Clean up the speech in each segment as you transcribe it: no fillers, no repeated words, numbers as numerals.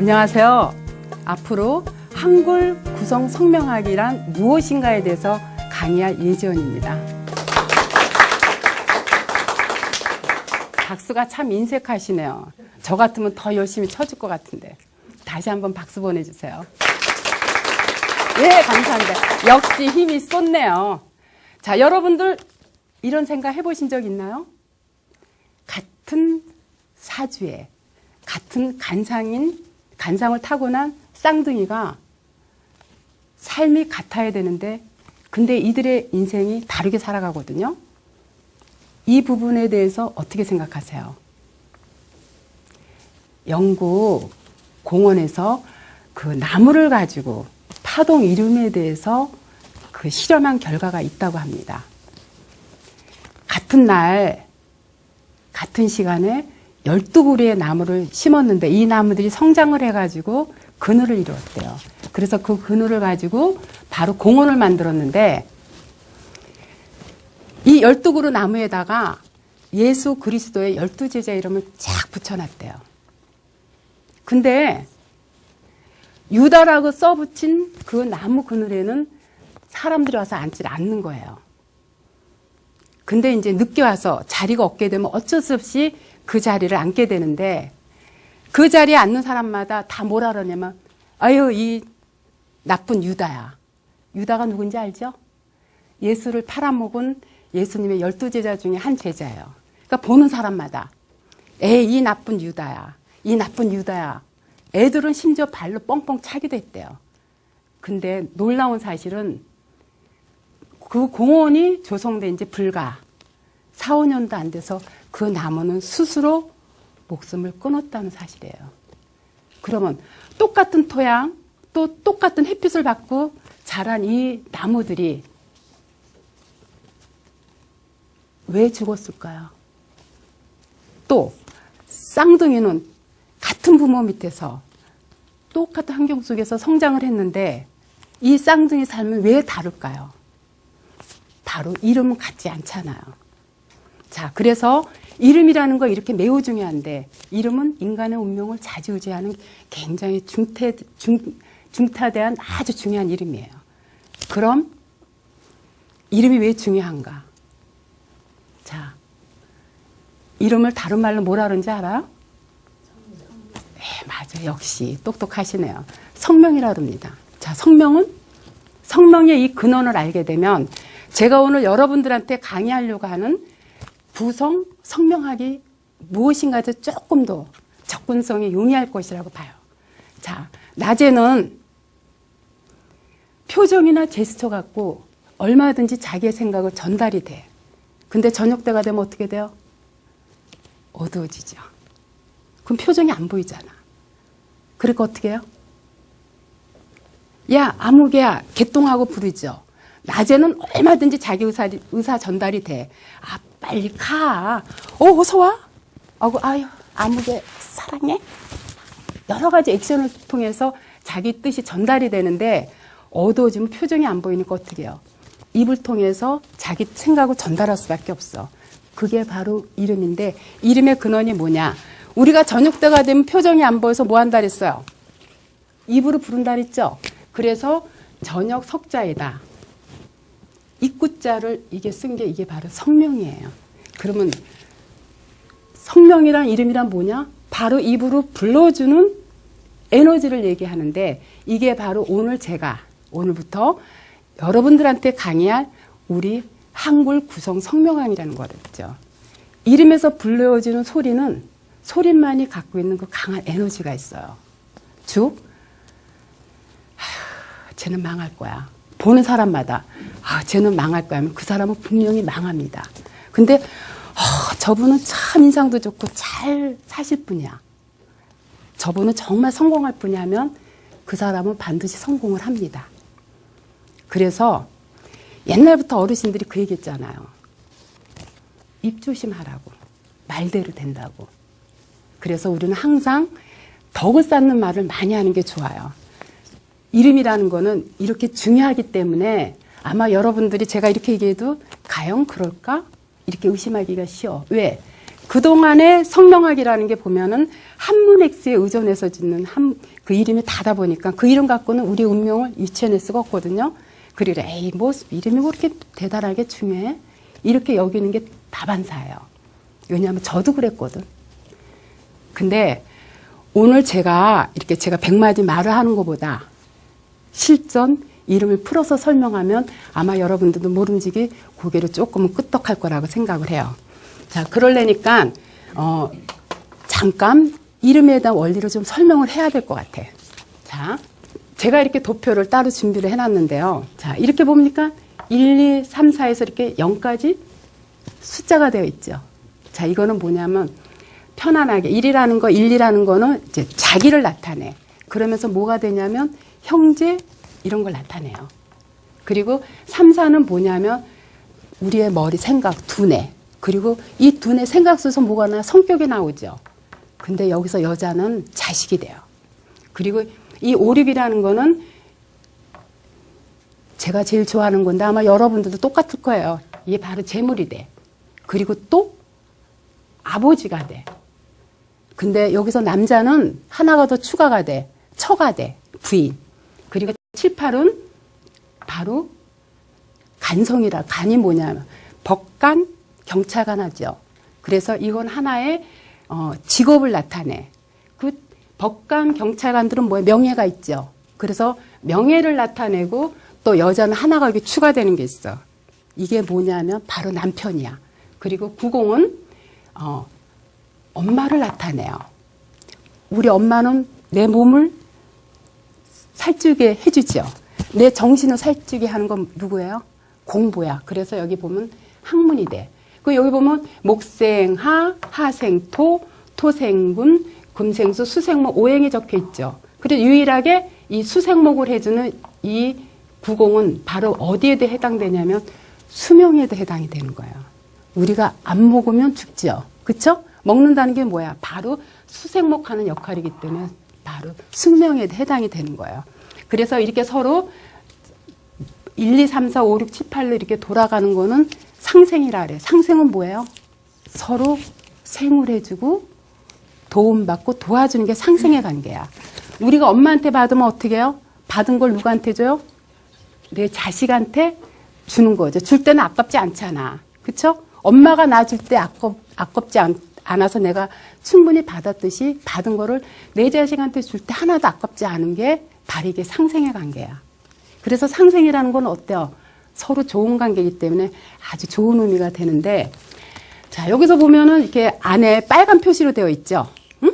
안녕하세요. 앞으로 한글 구성 성명학이란 무엇인가에 대해서 강의할 예지원입니다. 박수가 참 인색하시네요. 저 같으면 더 열심히 쳐줄 것 같은데. 다시 한번 박수 보내주세요. 예, 감사합니다. 역시 힘이 쏟네요. 자, 여러분들 이런 생각 해보신 적 있나요? 같은 사주에 같은 간상을 타고난 쌍둥이가 삶이 같아야 되는데 근데 이들의 인생이 다르게 살아가거든요. 이 부분에 대해서 어떻게 생각하세요? 영국 공원에서 그 나무를 가지고 파동 이름에 대해서 그 실험한 결과가 있다고 합니다. 같은 날, 같은 시간에 12그루의 나무를 심었는데 이 나무들이 성장을 해가지고 그늘을 이루었대요. 그래서 그 그늘을 가지고 바로 공원을 만들었는데 이 12그루 나무에다가 예수 그리스도의 12제자 이름을 쫙 붙여놨대요. 근데 유다라고 써붙인 그 나무 그늘에는 사람들이 와서 앉지 않는 거예요. 근데 이제 늦게 와서 자리가 없게 되면 어쩔 수 없이 그 자리를 앉게 되는데 그 자리에 앉는 사람마다 다 뭐라 그러냐면 아유 이 나쁜 유다야. 유다가 누군지 알죠? 예수를 팔아먹은 예수님의 12제자 중에 한 제자예요. 그러니까 보는 사람마다 이 나쁜 유다야. 이 나쁜 유다야. 애들은 심지어 발로 뻥뻥 차기도 했대요. 근데 놀라운 사실은 그 공원이 조성된 지 불과 4, 5년도 안 돼서 그 나무는 스스로 목숨을 끊었다는 사실이에요. 그러면 똑같은 토양, 또 똑같은 햇빛을 받고 자란 이 나무들이 왜 죽었을까요? 또 쌍둥이는 같은 부모 밑에서 똑같은 환경 속에서 성장을 했는데 이 쌍둥이 삶은 왜 다를까요? 바로 이름은 같지 않잖아요. 자, 그래서 이름이라는 거 이렇게 매우 중요한데 이름은 인간의 운명을 좌지우지하는 굉장히 중타대한 아주 중요한 이름이에요. 그럼 이름이 왜 중요한가? 자, 이름을 다른 말로 뭐라 그러는지 알아요? 네, 맞아요. 역시 똑똑하시네요. 성명이라고 합니다. 자, 성명의 이 근원을 알게 되면 제가 오늘 여러분들한테 강의하려고 하는 구성 성명학이 무엇인가에 조금 더 접근성이 용이할 것이라고 봐요. 자, 낮에는 표정이나 제스처 갖고 얼마든지 자기의 생각을 전달이 돼. 근데 저녁 때가 되면 어떻게 돼요? 어두워지죠. 그럼 표정이 안 보이잖아. 그러니까 어떻게 해요? 야, 아무개야, 개똥하고 부르죠. 낮에는 얼마든지 자기 의사 전달이 돼. 아, 빨리 가. 어서 와. 아유, 아무개 사랑해. 여러 가지 액션을 통해서 자기 뜻이 전달이 되는데 어두워지면 표정이 안 보이니까 어떻게 해요? 입을 통해서 자기 생각을 전달할 수밖에 없어. 그게 바로 이름인데 이름의 근원이 뭐냐? 우리가 저녁 때가 되면 표정이 안 보여서 뭐 한다 그랬어요? 입으로 부른다 그랬죠? 그래서 저녁 석자에다 입구자를 이게 쓴 게 이게 바로 성명이에요. 그러면 성명이란 이름이란 뭐냐? 바로 입으로 불러주는 에너지를 얘기하는데 이게 바로 오늘 제가 오늘부터 여러분들한테 강의할 우리 한글 구성 성명학이라는 거랬죠. 이름에서 불러주는 소리는 소리만이 갖고 있는 그 강한 에너지가 있어요. 즉, 쟤는 망할 거야. 보는 사람마다 쟤는 망할 거야 하면 그 사람은 분명히 망합니다. 근데 저분은 참 인상도 좋고 잘 사실 분이야. 저분은 정말 성공할 분이야 하면 그 사람은 반드시 성공을 합니다. 그래서 옛날부터 어르신들이 그 얘기 했잖아요. 입 조심하라고. 말대로 된다고. 그래서 우리는 항상 덕을 쌓는 말을 많이 하는 게 좋아요. 이름이라는 거는 이렇게 중요하기 때문에 아마 여러분들이 제가 이렇게 얘기해도 과연 그럴까? 이렇게 의심하기가 쉬워. 왜? 그동안의 성명학이라는 게 보면은 한문엑스에 의존해서 짓는 그 이름이 다다 보니까 그 이름 갖고는 우리 운명을 유추해낼 수가 없거든요. 그리고 에이 뭐 이름이 뭐 이렇게 대단하게 중요해? 이렇게 여기는 게 다반사예요. 왜냐하면 저도 그랬거든. 근데 오늘 제가 이렇게 제가 100마디 말을 하는 것보다 실전 이름을 풀어서 설명하면 아마 여러분들도 모름지기 고개를 조금은 끄덕할 거라고 생각을 해요. 자, 그러려니까 잠깐 이름에 대한 원리를 좀 설명을 해야 될 것 같아. 자, 제가 이렇게 도표를 따로 준비를 해놨는데요. 자, 이렇게 봅니까? 1, 2, 3, 4에서 이렇게 0까지 숫자가 되어 있죠. 자, 이거는 뭐냐면 편안하게 1이라는 거, 1, 2라는 거는 이제 자기를 나타내. 그러면서 뭐가 되냐면 형제 이런 걸 나타내요. 그리고 3, 4는 뭐냐면 우리의 머리, 생각, 두뇌. 그리고 이 두뇌 생각 속에서 뭐가 나 성격이 나오죠. 근데 여기서 여자는 자식이 돼요. 그리고 이 5, 6이라는 거는 제가 제일 좋아하는 건데 아마 여러분들도 똑같을 거예요. 이게 바로 재물이 돼. 그리고 또 아버지가 돼. 근데 여기서 남자는 하나가 더 추가가 돼. 처가 돼. 부인. 그리고 7, 8은 바로 간성이라. 간이 뭐냐면 법관, 경찰관 하죠. 그래서 이건 하나의 직업을 나타내. 그 법관, 경찰관들은 뭐예요? 명예가 있죠. 그래서 명예를 나타내고 또 여자는 하나가 여기 추가되는 게 있어. 이게 뭐냐면 바로 남편이야. 그리고 90은 엄마를 나타내요. 우리 엄마는 내 몸을 살찌게 해주죠. 내 정신을 살찌게 하는 건 누구예요? 공부야. 그래서 여기 보면 학문이 돼. 그 여기 보면 목생하, 하생토, 토생군, 금생수, 수생목, 오행이 적혀 있죠. 그래서 유일하게 이 수생목을 해주는 이 구공은 바로 어디에 해당되냐면 수명에도 해당이 되는 거예요. 우리가 안 먹으면 죽죠. 그쵸? 먹는다는 게 뭐야? 바로 수생목하는 역할이기 때문에 바로 숙명에 해당이 되는 거예요. 그래서 이렇게 서로 1, 2, 3, 4, 5, 6, 7, 8로 이렇게 돌아가는 거는 상생이라 그래. 상생은 뭐예요? 서로 생울해주고 도움받고 도와주는 게 상생의 관계야. 우리가 엄마한테 받으면 어떻게 해요? 받은 걸 누구한테 줘요? 내 자식한테 주는 거죠. 줄 때는 아깝지 않잖아. 그쵸? 엄마가 나 줄 때 아깝지 않아서 내가 충분히 받았듯이 받은 거를 내 자식한테 줄 때 하나도 아깝지 않은 게 바로 이게 상생의 관계야. 그래서 상생이라는 건 어때요? 서로 좋은 관계이기 때문에 아주 좋은 의미가 되는데, 자, 여기서 보면은 이렇게 안에 빨간 표시로 되어 있죠. 응?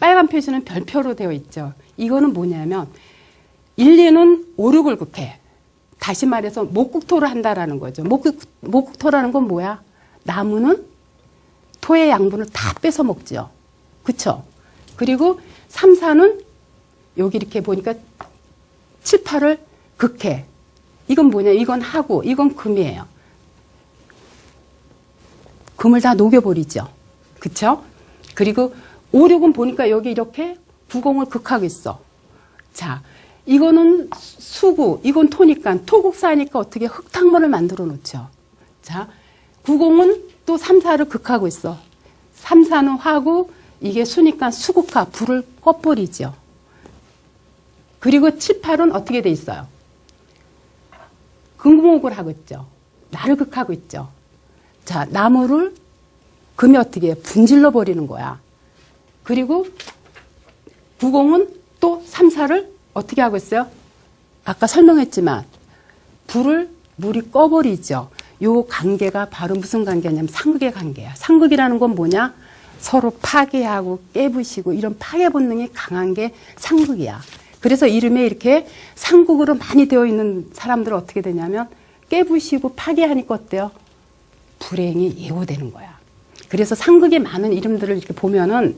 빨간 표시는 별표로 되어 있죠. 이거는 뭐냐면 1, 2는 5, 6을 극해. 다시 말해서 목국토를 한다라는 거죠. 목국토라는 건 뭐야? 나무는 토의 양분을 다 뺏어 먹죠. 그쵸? 그리고 3, 4는 여기 이렇게 보니까 7, 8을 극해. 이건 뭐냐? 이건 하고, 이건 금이에요. 금을 다 녹여버리죠. 그쵸? 그리고 5, 6은 보니까 여기 이렇게 구공을 극하고 있어. 자, 이거는 수구, 이건 토니까, 토국사니까 어떻게 흙탕물을 만들어 놓죠. 자, 구공은 또 3, 4를 극하고 있어. 3, 4는 화구, 이게 수니까 수국화, 불을 꺼버리죠. 그리고 7, 8은 어떻게 돼 있어요? 금목을 하고 있죠. 나를 극하고 있죠. 자, 나무를 금이 어떻게 해? 분질러 버리는 거야. 그리고 구공은 또 3, 4를 어떻게 하고 있어요? 아까 설명했지만 물이 꺼버리죠. 요 관계가 바로 무슨 관계냐면 상극의 관계야. 상극이라는 건 뭐냐? 서로 파괴하고 깨부시고 이런 파괴 본능이 강한 게 상극이야. 그래서 이름에 이렇게 상극으로 많이 되어 있는 사람들은 어떻게 되냐면 깨부시고 파괴하니까 어때요? 불행이 예고되는 거야. 그래서 상극이 많은 이름들을 이렇게 보면은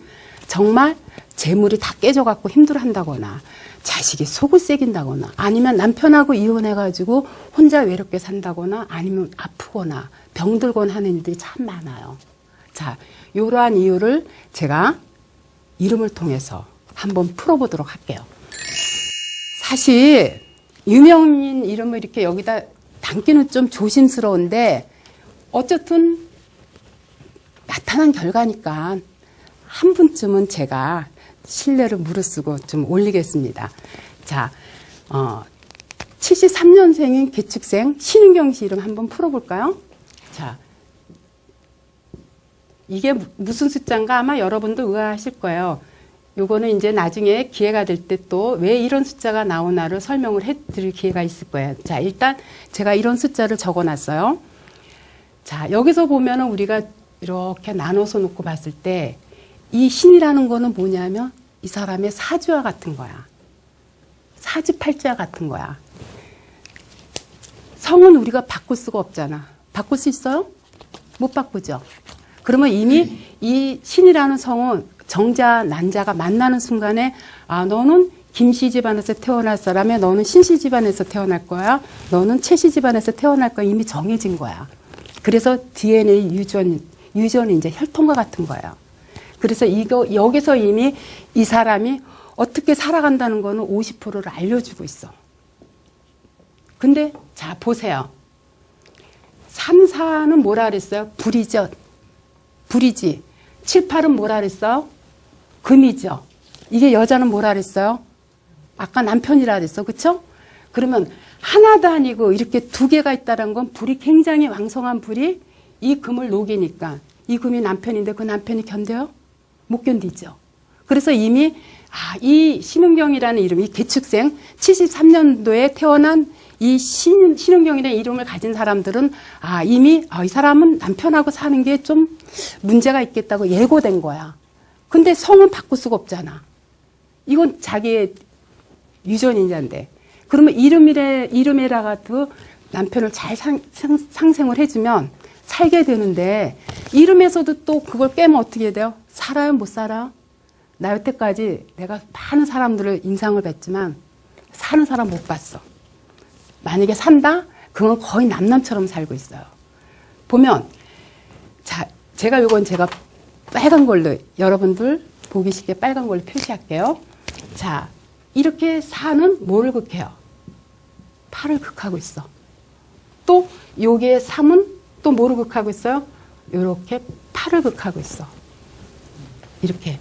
정말 재물이 다 깨져갖고 힘들어한다거나 자식이 속을 새긴다거나 아니면 남편하고 이혼해가지고 혼자 외롭게 산다거나 아니면 아프거나 병들거나 하는 일들이 참 많아요. 자, 이러한 이유를 제가 이름을 통해서 한번 풀어보도록 할게요. 사실 유명인 이름을 이렇게 여기다 담기는 좀 조심스러운데 어쨌든 나 나타난 결과니까 한 분쯤은 제가 신뢰를 무릅쓰고 좀 올리겠습니다. 자, 73년생인 개축생 신은경 씨 이름 한번 풀어볼까요? 자, 이게 무슨 숫자인가 아마 여러분도 의아하실 거예요. 요거는 이제 나중에 기회가 될 때 또 왜 이런 숫자가 나오나를 설명을 해드릴 기회가 있을 거예요. 자, 일단 제가 이런 숫자를 적어놨어요. 자, 여기서 보면은 우리가 이렇게 나눠서 놓고 봤을 때 이 신이라는 거는 뭐냐면 이 사람의 사주와 같은 거야. 사주팔자와 같은 거야. 성은 우리가 바꿀 수가 없잖아. 바꿀 수 있어요? 못 바꾸죠. 그러면 이미 이 신이라는 성은 정자, 난자가 만나는 순간에 아, 너는 김씨 집안에서 태어날 사람에 너는 신씨 집안에서 태어날 거야. 너는 최씨 집안에서 태어날 거야. 이미 정해진 거야. 그래서 DNA 유전이 이제 혈통과 같은 거예요. 그래서 여기서 이미 이 사람이 어떻게 살아간다는 거는 50%를 알려주고 있어. 근데 자 보세요. 3, 4는 뭐라 그랬어요? 불이죠. 불이지. 7, 8은 뭐라 그랬어요? 금이죠. 이게 여자는 뭐라 그랬어요? 아까 남편이라 그랬어. 그쵸? 그러면 하나도 아니고 이렇게 두 개가 있다는 건 불이 굉장히 왕성한 불이 이 금을 녹이니까 이 금이 남편인데 그 남편이 견뎌요? 못 견디죠. 그래서 이미 이 신은경이라는 이름, 이 개축생 73년도에 태어난 이 신은경이라는 이름을 가진 사람들은 이미 이 사람은 남편하고 사는 게 좀 문제가 있겠다고 예고된 거야. 근데 성은 바꿀 수가 없잖아. 이건 자기의 유전인자인데. 그러면 이름에다가도 남편을 잘 상생을 해주면 살게 되는데 이름에서도 또 그걸 깨면 어떻게 돼요? 살아요? 못 살아? 나 여태까지 내가 많은 사람들을 인상을 뵀지만 사는 사람 못 봤어. 만약에 산다? 그건 거의 남남처럼 살고 있어요. 보면 자, 제가 빨간 걸로 여러분들 보기 쉽게 빨간 걸로 표시할게요. 자, 이렇게 사는 뭐를 극해요? 8을 극하고 있어. 또 요게 3은 또 뭐를 극하고 있어요? 요렇게 8을 극하고 있어. 이렇게.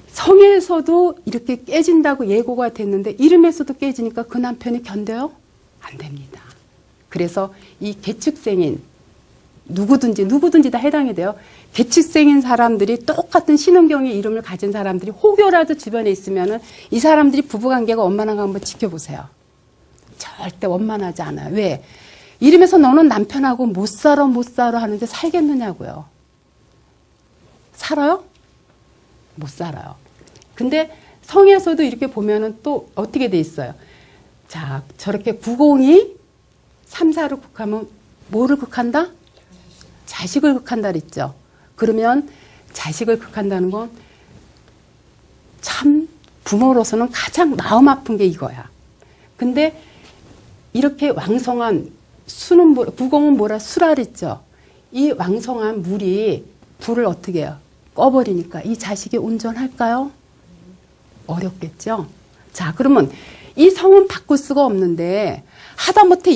성에서도 이렇게 깨진다고 예고가 됐는데 이름에서도 깨지니까 그 남편이 견뎌요? 안 됩니다. 그래서 이 개축생인 누구든지 다 해당이 돼요. 개축생인 사람들이 똑같은 신은경의 이름을 가진 사람들이 혹여라도 주변에 있으면은 이 사람들이 부부관계가 원만한가 한번 지켜보세요. 절대 원만하지 않아요. 왜? 이름에서 너는 남편하고 못 살아 하는데 살겠느냐고요. 살아요? 못 살아요. 근데 성에서도 이렇게 보면은 또 어떻게 돼 있어요? 자, 저렇게 902, 3, 4를 극하면 뭐를 극한다? 자식을 극한다 그랬죠. 그러면 자식을 극한다는 건 참 부모로서는 가장 마음 아픈 게 이거야. 근데 이렇게 왕성한 수는 90은 뭐라 수라 그랬죠. 이 왕성한 물이 불을 어떻게 해요? 꺼버리니까 이 자식이 온전할까요? 어렵겠죠. 자, 그러면 이 성은 바꿀 수가 없는데 하다못해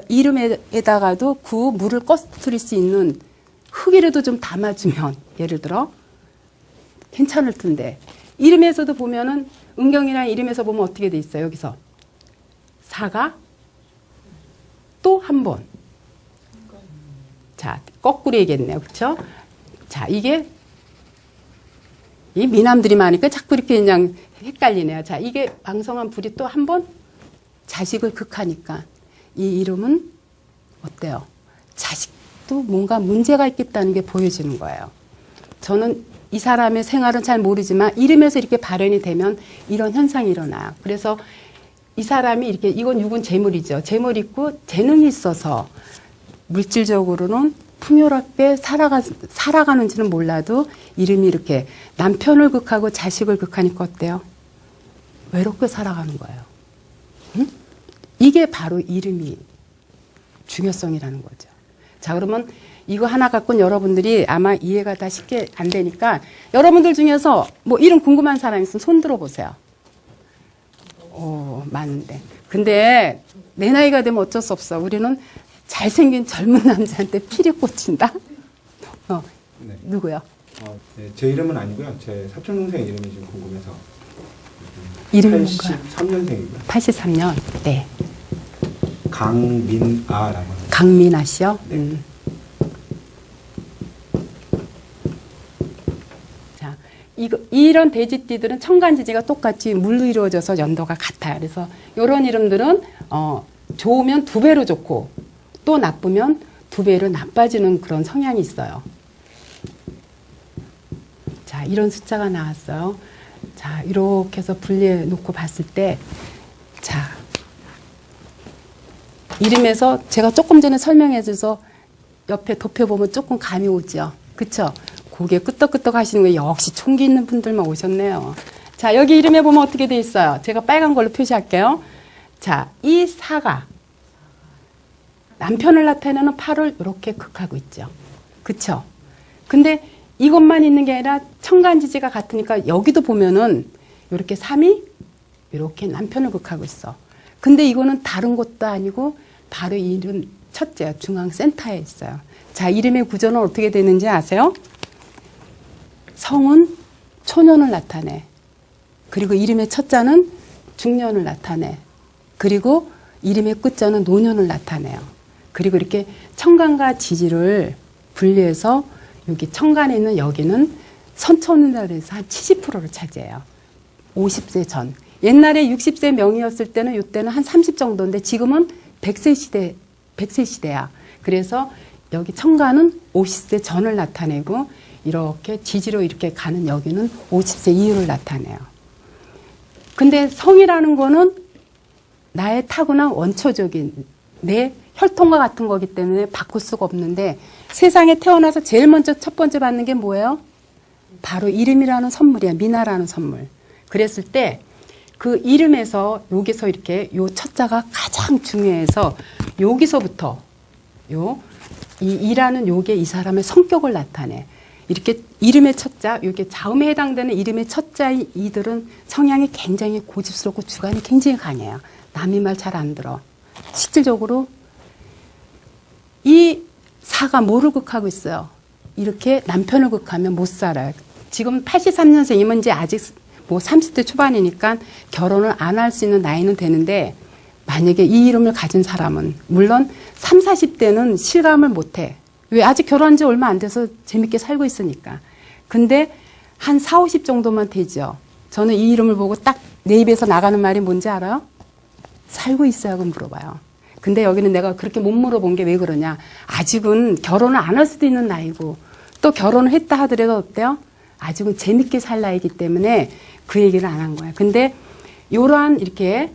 이름에다가도 그 물을 꺼뜨릴 수 있는 흙이라도 좀 담아주면 예를 들어 괜찮을 텐데 이름에서도 보면은 은경이라는 이름에서 보면 어떻게 돼 있어요? 여기서 사가 또 한 번. 자, 거꾸로 얘기했네요. 그렇죠? 자, 이게 이 미남들이 많으니까 자꾸 이렇게 그냥 헷갈리네요. 자, 이게 왕성한 불이 또 한 번 자식을 극하니까 이 이름은 어때요? 자식도 뭔가 문제가 있겠다는 게 보여지는 거예요. 저는 이 사람의 생활은 잘 모르지만 이름에서 이렇게 발현이 되면 이런 현상이 일어나요. 그래서 이 사람이 이렇게 이건 6은 재물이죠. 재물 있고 재능이 있어서 물질적으로는 풍요롭게 살아가는지는 몰라도 이름이 이렇게 남편을 극하고 자식을 극하니까 어때요? 외롭게 살아가는 거예요. 응? 이게 바로 이름이 중요성이라는 거죠. 자, 그러면 이거 하나 갖고는 여러분들이 아마 이해가 다 쉽게 안 되니까 여러분들 중에서 뭐 이름 궁금한 사람 있으면 손 들어보세요. 많은데. 근데 내 나이가 되면 어쩔 수 없어. 우리는 잘생긴 젊은 남자한테 피리 꽂힌다. 네. 누구요? 네, 제 이름은 아니고요. 제 사촌 동생 이름이 지금 궁금해서. 이름이 뭔가요? 83년생이고요. 83년. 네. 강민아라고 합니다. 강민아 씨요? 네. 자, 이런 돼지띠들은 청간지지가 똑같이 물로 이루어져서 연도가 같아요. 그래서 이런 이름들은 좋으면 2배로 좋고 또 나쁘면 2배로 나빠지는 그런 성향이 있어요. 자, 이런 숫자가 나왔어요. 자, 이렇게 해서 분리해 놓고 봤을 때, 자, 이름에서 제가 조금 전에 설명해 줘서 옆에 덮여보면 조금 감이 오죠. 그쵸? 고개 끄덕끄덕 하시는 거 역시 총기 있는 분들만 오셨네요. 자, 여기 이름에 보면 어떻게 돼 있어요? 제가 빨간 걸로 표시할게요. 자, 이 사가 남편을 나타내는 팔을 이렇게 극하고 있죠. 그쵸? 근데 이것만 있는 게 아니라 청간지지가 같으니까 여기도 보면은 이렇게 3이 이렇게 남편을 극하고 있어. 근데 이거는 다른 것도 아니고 바로 이 이름 첫째 중앙 센터에 있어요. 자, 이름의 구조는 어떻게 되는지 아세요? 성은 초년을 나타내. 그리고 이름의 첫자는 중년을 나타내. 그리고 이름의 끝자는 노년을 나타내요. 그리고 이렇게 청간과 지지를 분리해서 여기 청간에 있는 여기는 선천이라고 해서 한 70%를 차지해요. 50세 전. 옛날에 60세 명이었을 때는 이때는 한 30 정도인데 지금은 100세 시대야. 그래서 여기 청간은 50세 전을 나타내고 이렇게 지지로 이렇게 가는 여기는 50세 이후를 나타내요. 근데 성이라는 거는 나의 타고난 원초적인 내 혈통과 같은 거기 때문에 바꿀 수가 없는데 세상에 태어나서 제일 먼저 첫 번째 받는 게 뭐예요? 바로 이름이라는 선물이야. 미나라는 선물. 그랬을 때 그 이름에서 여기서 이렇게 요 첫자가 가장 중요해서 여기서부터 이 이라는 요게 이 사람의 성격을 나타내. 이렇게 이름의 첫자, 요게 자음에 해당되는 이름의 첫자인 이들은 성향이 굉장히 고집스럽고 주관이 굉장히 강해요. 남의 말 잘 안 들어. 실질적으로 이 사가 뭐를 극하고 있어요? 이렇게 남편을 극하면 못 살아요. 지금 83년생이면 이제 아직 뭐 30대 초반이니까 결혼을 안 할 수 있는 나이는 되는데 만약에 이 이름을 가진 사람은 물론 30, 40대는 실감을 못 해. 왜? 아직 결혼한 지 얼마 안 돼서 재밌게 살고 있으니까. 근데 한 40, 50 정도만 되죠. 저는 이 이름을 보고 딱 내 입에서 나가는 말이 뭔지 알아요? 살고 있어요? 고 물어봐요. 근데 여기는 내가 그렇게 못 물어본 게 왜 그러냐. 아직은 결혼을 안 할 수도 있는 나이고 또 결혼을 했다 하더라도 어때요? 아직은 재밌게 살 나이기 때문에 그 얘기를 안 한 거야. 근데 이러한 이렇게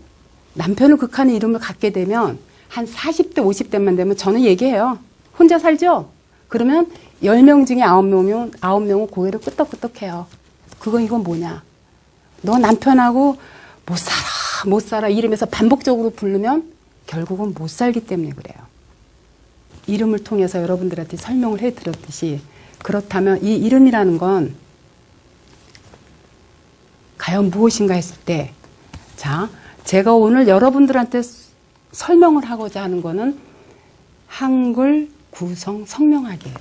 남편을 극하는 이름을 갖게 되면 한 40대, 50대만 되면 저는 얘기해요. 혼자 살죠? 그러면 10명 중에 9명은 고개를 끄덕끄덕해요. 이건 뭐냐? 너 남편하고 못 살아 이러면서 반복적으로 부르면 결국은 못 살기 때문에 그래요. 이름을 통해서 여러분들한테 설명을 해드렸듯이 그렇다면 이 이름이라는 건 과연 무엇인가 했을 때, 자, 제가 오늘 여러분들한테 설명을 하고자 하는 거는 한글 구성 성명학이에요.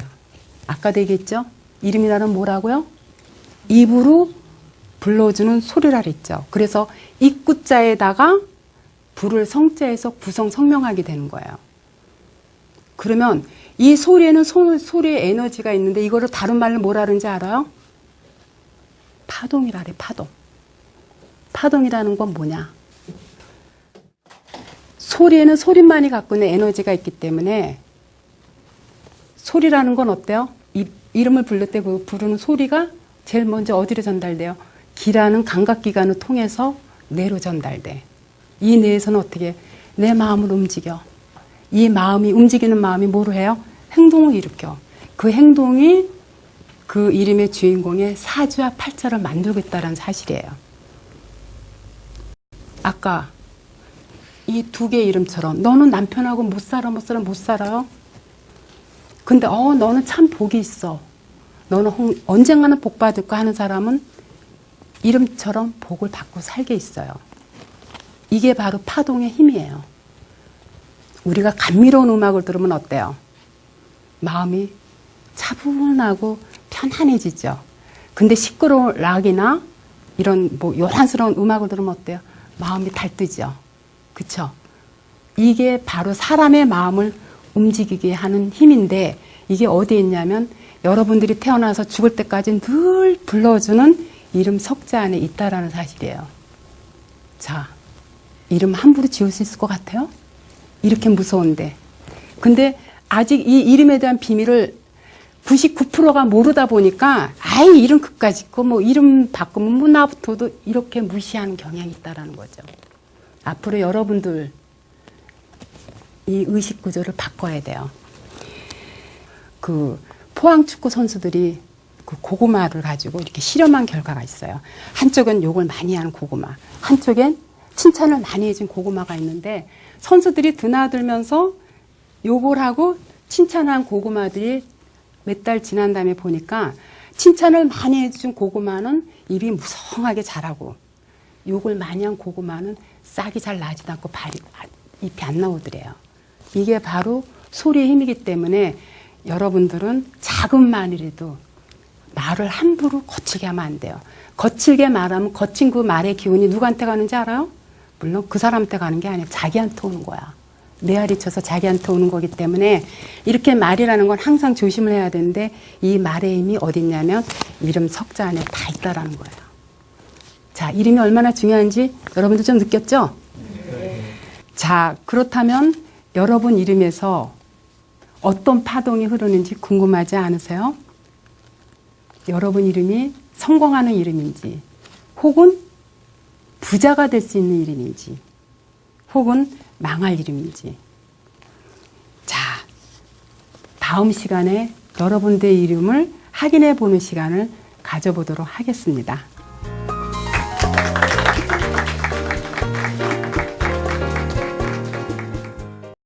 아까도 얘기했죠? 이름이라는 뭐라고요? 입으로 불러주는 소리라 그랬죠. 그래서 입구자에다가 불을 성자에서 구성 성명학이 되는 거예요. 그러면 이 소리에는 소리의 에너지가 있는데 이거를 다른 말로 뭐라 그러는지 알아요? 파동이라 그래, 파동. 파동이라는 건 뭐냐? 소리에는 소리만이 갖고 있는 에너지가 있기 때문에 소리라는 건 어때요? 이름을 부를 때 그 부르는 소리가 제일 먼저 어디로 전달돼요? 귀라는 감각기관을 통해서 뇌로 전달돼. 이 뇌에서는 어떻게 내 마음을 움직여. 이 마음이 움직이는 마음이 뭐로 해요? 행동을 일으켜. 그 행동이 그 이름의 주인공의 사주와 팔자를 만들고 있다는 사실이에요. 아까 이 두 개의 이름처럼 너는 남편하고 못 살아요? 근데 너는 참 복이 있어. 너는 언젠가는 복 받을 거 하는 사람은 이름처럼 복을 받고 살게 있어요. 이게 바로 파동의 힘이에요. 우리가 감미로운 음악을 들으면 어때요? 마음이 차분하고 편안해지죠. 근데 시끄러운 락이나 이런 뭐 요란스러운 음악을 들으면 어때요? 마음이 달뜨죠. 그쵸? 이게 바로 사람의 마음을 움직이게 하는 힘인데 이게 어디에 있냐면 여러분들이 태어나서 죽을 때까지 늘 불러주는 이름 석자 안에 있다라는 사실이에요. 자, 이름 함부로 지을 수 있을 것 같아요? 이렇게 무서운데. 근데 아직 이 이름에 대한 비밀을 99%가 모르다 보니까 아이 이름 그까짓 거 뭐 이름 바꾸면 뭐 나부터도 이렇게 무시하는 경향이 있다라는 거죠. 앞으로 여러분들 이 의식 구조를 바꿔야 돼요. 그 포항 축구 선수들이 그 고구마를 가지고 이렇게 실험한 결과가 있어요. 한쪽은 욕을 많이 하는 고구마, 한쪽엔 칭찬을 많이 해준 고구마가 있는데 선수들이 드나들면서 욕을 하고 칭찬한 고구마들이 몇 달 지난 다음에 보니까 칭찬을 많이 해준 고구마는 입이 무성하게 자라고 욕을 많이 한 고구마는 싹이 잘 나지도 않고 잎이 안 나오더래요. 이게 바로 소리의 힘이기 때문에 여러분들은 작은 말이라도 말을 함부로 거칠게 하면 안 돼요. 거칠게 말하면 거친 그 말의 기운이 누구한테 가는지 알아요? 물론 그 사람한테 가는 게 아니라 자기한테 오는 거야. 메아리 쳐서 자기한테 오는 거기 때문에 이렇게 말이라는 건 항상 조심을 해야 되는데 이 말의 힘이 어디 있냐면 이름 석자 안에 다 있다라는 거예요. 자, 이름이 얼마나 중요한지 여러분들 좀 느꼈죠? 네. 자, 그렇다면 여러분 이름에서 어떤 파동이 흐르는지 궁금하지 않으세요? 여러분 이름이 성공하는 이름인지 혹은 부자가 될 수 있는 이름인지 혹은 망할 이름인지. 자, 다음 시간에 여러분들의 이름을 확인해 보는 시간을 가져보도록 하겠습니다.